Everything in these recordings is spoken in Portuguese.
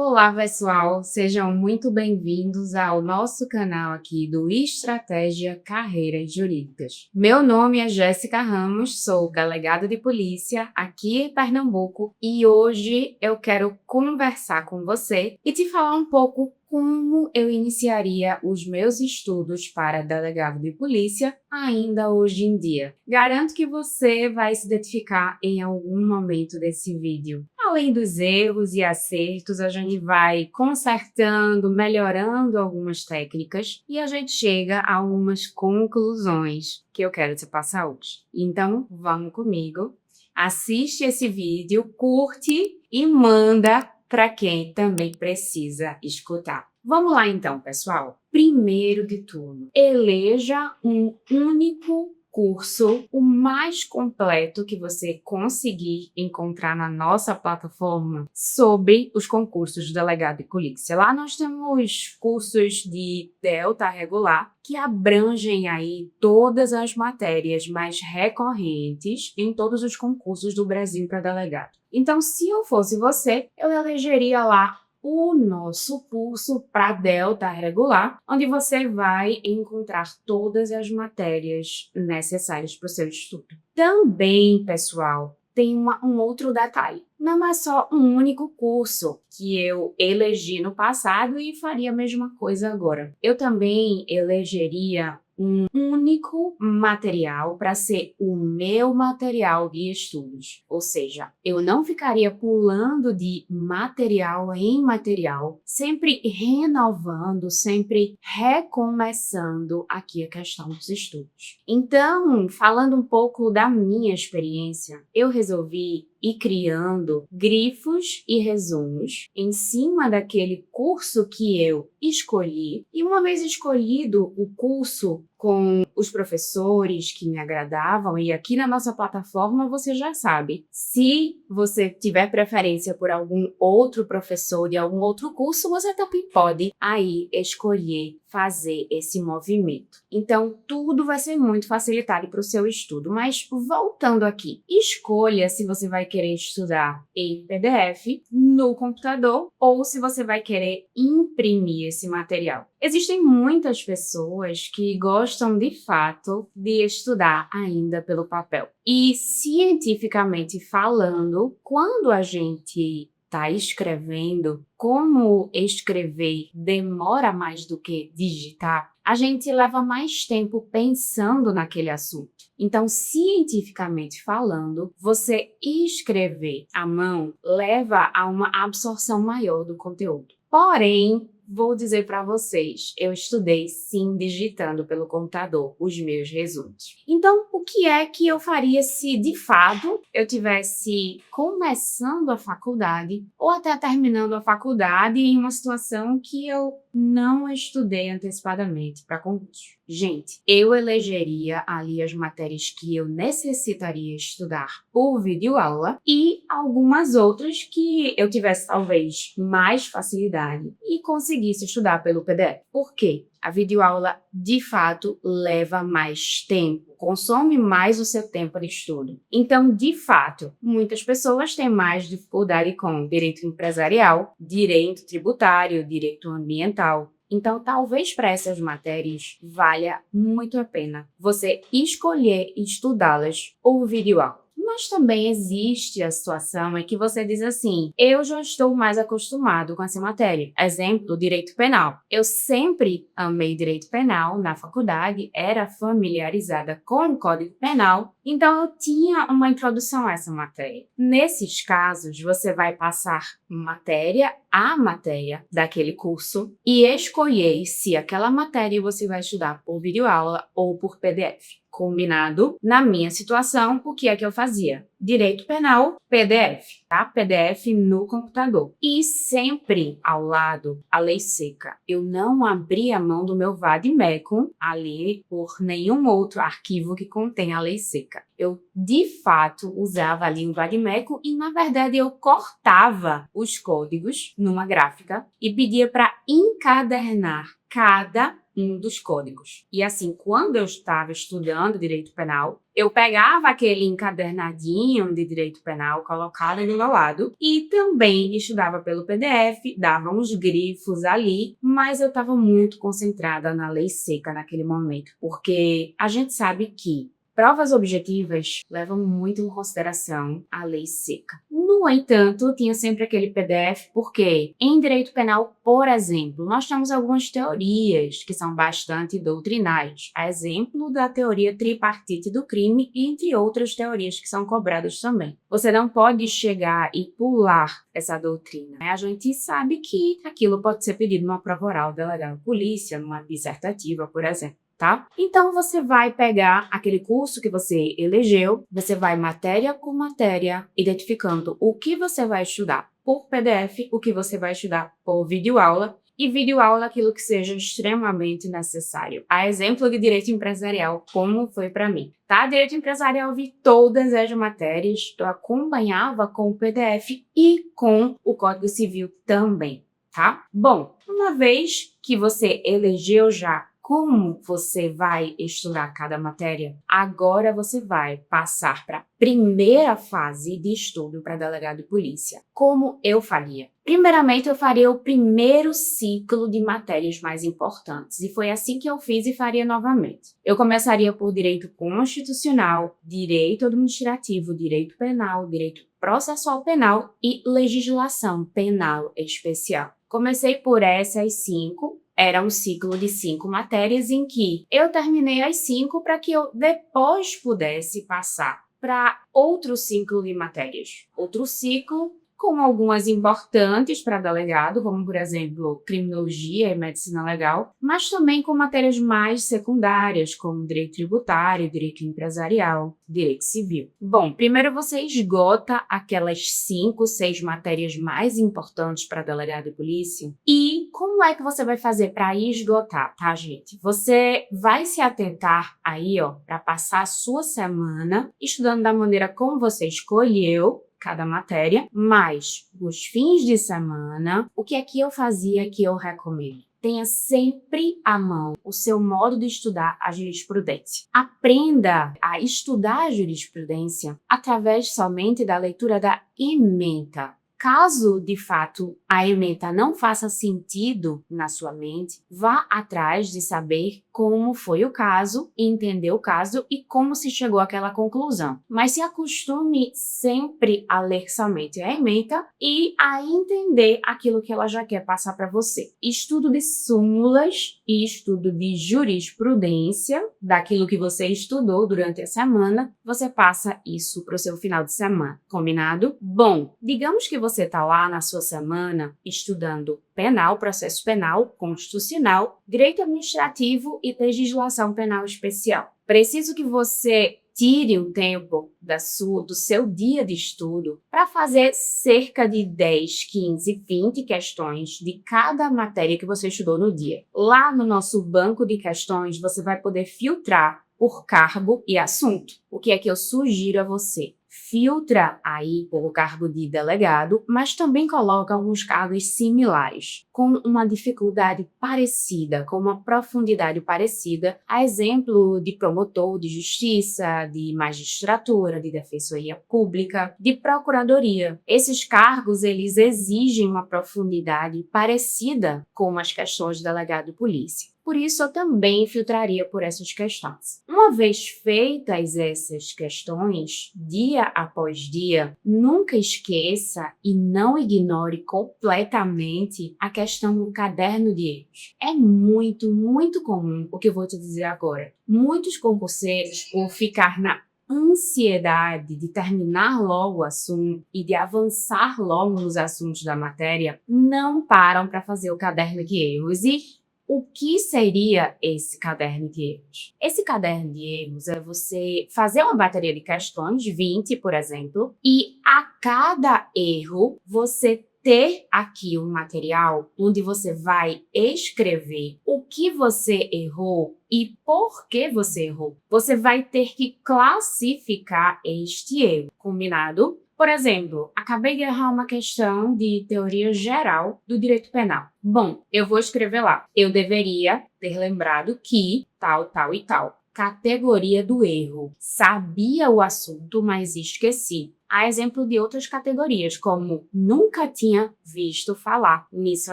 Olá, pessoal! Sejam muito bem-vindos ao nosso canal aqui do Estratégia Carreiras Jurídicas. Meu nome é Jéssica Ramos, sou delegada de polícia aqui em Pernambuco e hoje eu quero conversar com você e te falar um pouco como eu iniciaria os meus estudos para delegado de polícia ainda hoje em dia. Garanto que você vai se identificar em algum momento desse vídeo. Além dos erros e acertos, a gente vai consertando, melhorando algumas técnicas e a gente chega a algumas conclusões que eu quero te passar hoje. Então, vamos comigo, assiste esse vídeo, curte e manda para quem também precisa escutar. Vamos lá então, pessoal. Primeiro de tudo, eleja um único curso, o mais completo que você conseguir encontrar na nossa plataforma sobre os concursos de delegado de polícia. Lá nós temos cursos de Delta regular que abrangem aí todas as matérias mais recorrentes em todos os concursos do Brasil para delegado. Então, se eu fosse você, eu elegeria lá o nosso curso para Delta regular, onde você vai encontrar todas as matérias necessárias para o seu estudo. Também, pessoal, tem um outro detalhe. Não é só um único curso que eu elegi no passado e faria a mesma coisa agora. Eu também elegeria um único material para ser o meu material de estudos. Ou seja, eu não ficaria pulando de material em material, sempre renovando, sempre recomeçando aqui a questão dos estudos. Então, falando um pouco da minha experiência, eu resolvi ir criando grifos e resumos em cima daquele curso que eu escolhi. E uma vez escolhido o curso com os professores que me agradavam, e aqui na nossa plataforma você já sabe, se você tiver preferência por algum outro professor de algum outro curso, você também pode aí escolher fazer esse movimento. Então, tudo vai ser muito facilitado para o seu estudo. Mas, voltando aqui, escolha se você vai querer estudar em PDF, no computador, ou se você vai querer imprimir esse material. Existem muitas pessoas que gostam, de fato, de estudar ainda pelo papel. E, cientificamente falando, quando a gente está escrevendo, como escrever demora mais do que digitar, a gente leva mais tempo pensando naquele assunto. Então, cientificamente falando, você escrever à mão leva a uma absorção maior do conteúdo. Porém, vou dizer para vocês, eu estudei sim digitando pelo computador os meus resumos. Então, o que é que eu faria se de fato eu tivesse começando a faculdade ou até terminando a faculdade em uma situação que eu não estudei antecipadamente para concurso? Gente, eu elegeria ali as matérias que eu necessitaria estudar por videoaula e algumas outras que eu tivesse talvez mais facilidade e conseguisse estudar pelo PDF. Por quê? A videoaula, de fato, leva mais tempo, consome mais o seu tempo de estudo. Então, de fato, muitas pessoas têm mais dificuldade com direito empresarial, direito tributário, direito ambiental. Então, talvez para essas matérias valha muito a pena você escolher estudá-las por videoaula. Mas também existe a situação em que você diz assim, eu já estou mais acostumado com essa matéria. Exemplo, direito penal. Eu sempre amei direito penal na faculdade, era familiarizada com o Código Penal, então eu tinha uma introdução a essa matéria. Nesses casos, você vai passar matéria a matéria daquele curso e escolher se aquela matéria você vai estudar por videoaula ou por PDF. Combinado? Na minha situação, o que é que eu fazia? Direito penal, PDF, tá? PDF no computador. E sempre ao lado, a lei seca. Eu não abri a mão do meu Vademecum ali por nenhum outro arquivo que contém a lei seca. Eu, de fato, usava ali um Vademecum e, na verdade, eu cortava os códigos numa gráfica e pedia para encadernar cada um dos códigos. E assim, quando eu estava estudando direito penal, eu pegava aquele encadernadinho de direito penal, colocava do meu lado e também estudava pelo PDF, dava uns grifos ali, mas eu estava muito concentrada na lei seca naquele momento, porque a gente sabe que provas objetivas levam muito em consideração a lei seca. No entanto, tinha sempre aquele PDF, porque em direito penal, por exemplo, nós temos algumas teorias que são bastante doutrinais. A exemplo da teoria tripartite do crime, entre outras teorias que são cobradas também. Você não pode chegar e pular essa doutrina, né? A gente sabe que aquilo pode ser pedido numa prova oral, delegado de polícia, numa dissertativa, por exemplo. Tá? Então, você vai pegar aquele curso que você elegeu, você vai matéria por matéria, identificando o que você vai estudar por PDF, o que você vai estudar por videoaula, e videoaula aquilo que seja extremamente necessário. A exemplo de direito empresarial, como foi para mim. Tá? Direito empresarial, eu vi todas as matérias, eu acompanhava com o PDF e com o Código Civil também, tá? Bom, uma vez que você elegeu já como você vai estudar cada matéria, agora você vai passar para a primeira fase de estudo para delegado de polícia. Como eu faria? Primeiramente, eu faria o primeiro ciclo de matérias mais importantes, e foi assim que eu fiz e faria novamente. Eu começaria por direito constitucional, direito administrativo, direito penal, direito processual penal e legislação penal especial. Comecei por essas 5. Era um ciclo de 5 matérias em que eu terminei as 5 para que eu depois pudesse passar para outro ciclo de matérias. Outro ciclo com algumas importantes para delegado, como, por exemplo, criminologia e medicina legal, mas também com matérias mais secundárias, como direito tributário, direito empresarial, direito civil. Bom, primeiro você esgota aquelas 5, 6 matérias mais importantes para delegado de polícia. E como é que você vai fazer para esgotar, tá, gente? Você vai se atentar aí, ó, para passar a sua semana estudando da maneira como você escolheu cada matéria, mas os fins de semana, o que é que eu fazia que eu recomendo? Tenha sempre à mão o seu modo de estudar a jurisprudência. Aprenda a estudar a jurisprudência através somente da leitura da ementa. Caso, de fato, a ementa não faça sentido na sua mente, vá atrás de saber como foi o caso, entender o caso e como se chegou àquela conclusão. Mas se acostume sempre a ler somente a ementa e a entender aquilo que ela já quer passar para você. Estudo de súmulas e estudo de jurisprudência, daquilo que você estudou durante a semana, você passa isso para o seu final de semana. Combinado? Bom, digamos que você está lá na sua semana estudando penal, processo penal, constitucional, direito administrativo e legislação penal especial. Preciso que você tire um tempo do seu dia de estudo para fazer cerca de 10, 15, 20 questões de cada matéria que você estudou no dia. Lá no nosso banco de questões, você vai poder filtrar por cargo e assunto. O que é que eu sugiro a você? Filtra aí pelo cargo de delegado, mas também coloca alguns cargos similares, com uma dificuldade parecida, com uma profundidade parecida, a exemplo de promotor de justiça, de magistratura, de defensoria pública, de procuradoria. Esses cargos, eles exigem uma profundidade parecida com as questões de delegado de polícia. Por isso, eu também filtraria por essas questões. Uma vez feitas essas questões, dia após dia, nunca esqueça e não ignore completamente a questão do caderno de erros. É muito, muito comum o que eu vou te dizer agora. Muitos concurseiros, por ficar na ansiedade de terminar logo o assunto e de avançar logo nos assuntos da matéria, não param para fazer o caderno de erros. E o que seria esse caderno de erros? Esse caderno de erros é você fazer uma bateria de questões, 20, por exemplo, e a cada erro você ter aqui um material onde você vai escrever o que você errou e por que você errou. Você vai ter que classificar este erro, combinado? Por exemplo, acabei de errar uma questão de teoria geral do direito penal. Bom, eu vou escrever lá. Eu deveria ter lembrado que tal, tal e tal. Categoria do erro. Sabia o assunto, mas esqueci. Há exemplo de outras categorias, como nunca tinha visto falar nisso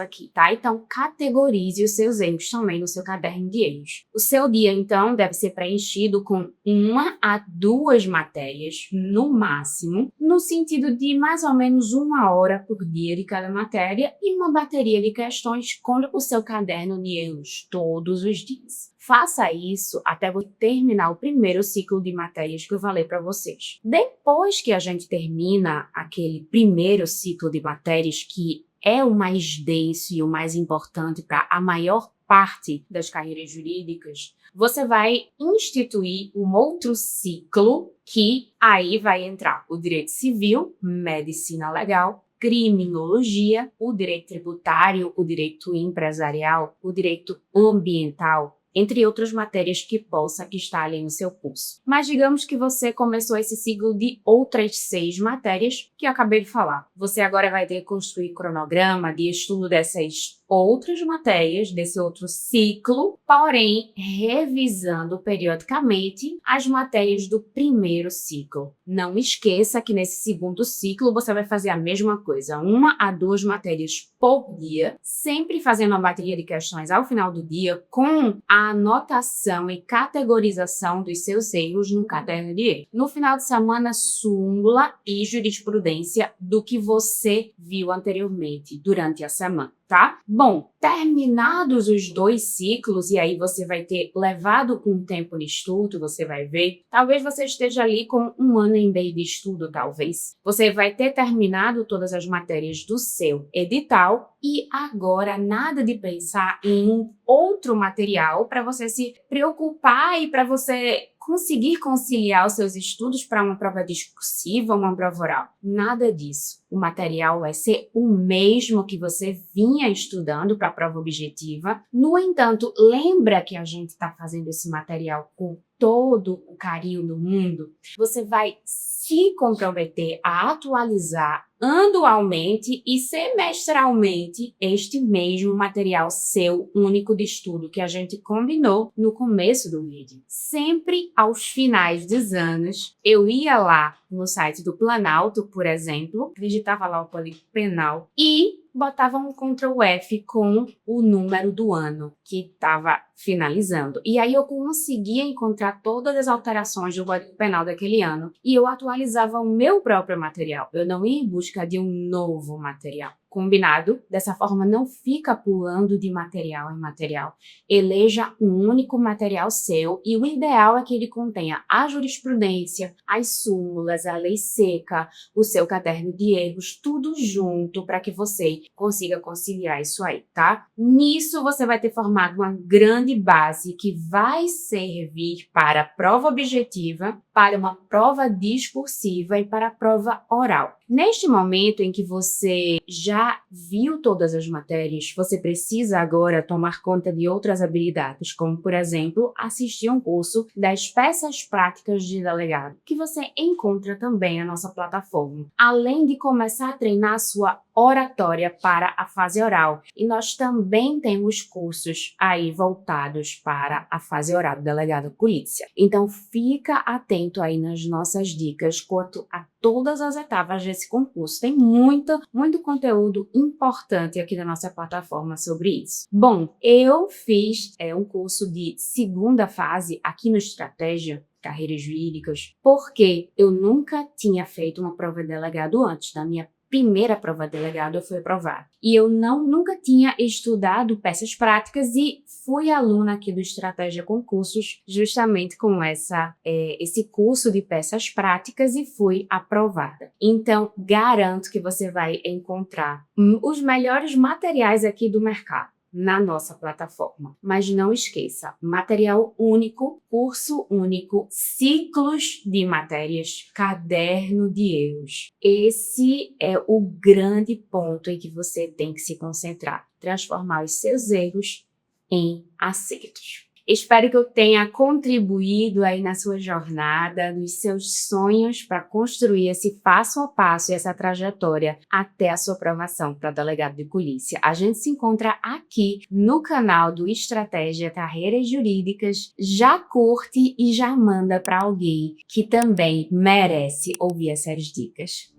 aqui, tá? Então, categorize os seus erros também no seu caderno de erros. O seu dia, então, deve ser preenchido com 1 a 2 matérias, no máximo, no sentido de mais ou menos 1 hora por dia de cada matéria e uma bateria de questões com o seu caderno de erros todos os dias. Faça isso até você terminar o primeiro ciclo de matérias que eu falei para vocês. Depois que a gente termina aquele primeiro ciclo de matérias, que é o mais denso e o mais importante para a maior parte das carreiras jurídicas, você vai instituir um outro ciclo que aí vai entrar o direito civil, medicina legal, criminologia, o direito tributário, o direito empresarial, o direito ambiental, entre outras matérias que possa estar ali no seu curso. Mas digamos que você começou esse ciclo de outras 6 matérias que eu acabei de falar. Você agora vai ter que construir cronograma de estudo dessas outras matérias, desse outro ciclo, porém revisando periodicamente as matérias do primeiro ciclo. Não esqueça que nesse segundo ciclo você vai fazer a mesma coisa, 1 a 2 matérias por dia, sempre fazendo uma bateria de questões ao final do dia com a anotação e categorização dos seus erros no caderno de erros. No final de semana, súmula e jurisprudência do que você viu anteriormente durante a semana, tá? Bom, terminados os 2 ciclos, e aí você vai ter levado com tempo de estudo, você vai ver, talvez você esteja ali com 1 ano e meio de estudo, talvez. Você vai ter terminado todas as matérias do seu edital e agora nada de pensar em outro material para você se preocupar e para você conseguir conciliar os seus estudos para uma prova discursiva, uma prova oral. Nada disso. O material vai ser o mesmo que você vinha estudando para a prova objetiva. No entanto, lembra que a gente está fazendo esse material com todo o carinho do mundo? Você vai se comprometer a atualizar anualmente e semestralmente este mesmo material seu único de estudo que a gente combinou no começo do vídeo. Sempre aos finais dos anos, eu ia lá no site do Planalto, por exemplo, digitava lá o Código Penal e botava um Ctrl F com o número do ano que estava finalizando. E aí eu conseguia encontrar todas as alterações do Código Penal daquele ano e eu atualizava o meu próprio material. Eu não ia em busca de um novo material. Combinado? Dessa forma, não fica pulando de material em material. Eleja um único material seu e o ideal é que ele contenha a jurisprudência, as súmulas, a lei seca, o seu caderno de erros, tudo junto para que você consiga conciliar isso aí, tá? Nisso, você vai ter formado uma grande base que vai servir para a prova objetiva, para uma prova discursiva e para a prova oral. Neste momento em que você já viu todas as matérias, você precisa agora tomar conta de outras habilidades, como, por exemplo, assistir um curso das peças práticas de delegado, que você encontra também na nossa plataforma, além de começar a treinar a sua oratória para a fase oral. E nós também temos cursos aí voltados para a fase oral do delegado de polícia. Então, fica atento aí nas nossas dicas quanto a todas as etapas desse concurso. Tem muito conteúdo importante aqui na nossa plataforma sobre isso. Bom, eu fiz um curso de segunda fase aqui no Estratégia Carreiras Jurídicas, porque eu nunca tinha feito uma prova de delegado antes. Da minha primeira prova de delegado eu fui aprovada. E eu nunca tinha estudado peças práticas e fui aluna aqui do Estratégia Concursos justamente com esse curso de peças práticas e fui aprovada. Então, garanto que você vai encontrar os melhores materiais aqui do mercado na nossa plataforma. Mas não esqueça, material único, curso único, ciclos de matérias, caderno de erros. Esse é o grande ponto em que você tem que se concentrar, transformar os seus erros em acertos. Espero que eu tenha contribuído aí na sua jornada, nos seus sonhos para construir esse passo a passo e essa trajetória até a sua aprovação para delegado de polícia. A gente se encontra aqui no canal do Estratégia Carreiras Jurídicas. Já curte e já manda para alguém que também merece ouvir essas dicas.